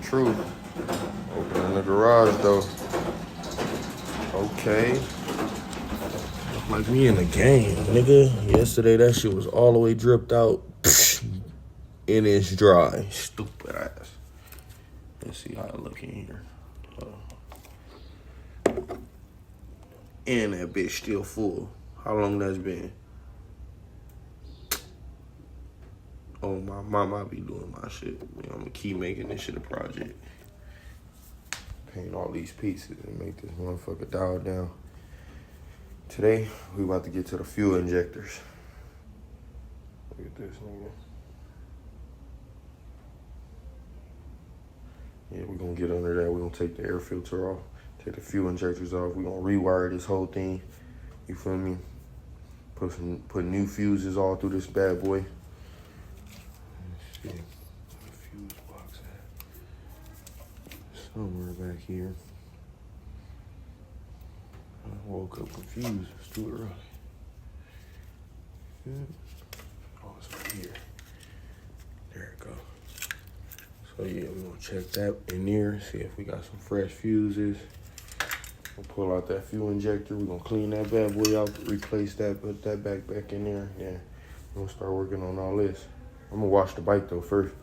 True. Opening the garage though. Okay. Look like me in the game, nigga. Yesterday that shit was all the way dripped out. And it's dry. Stupid ass. Let's see how I look in here. And that bitch still full. How long that's been? Oh, my mama be doing my shit. I'm gonna keep making this shit a project. Paint all these pieces and make this motherfucker dial down. Today, we about to get to the fuel injectors. Look at this nigga. Yeah, we're gonna get under that. We're gonna take the air filter off, take the fuel injectors off. We're gonna rewire this whole thing. You feel me? Put new fuses all through this bad boy. Let's see. Where the fuse box at? Somewhere back here. I woke up confused. It's too early. Oh, it's right here. There it goes. So yeah, we're gonna check that in there, see if we got some fresh fuses. We'll pull out that fuel injector. We're gonna clean that bad boy out, replace that, put that back in there. Yeah, we're gonna start working on all this. I'm gonna wash the bike though first.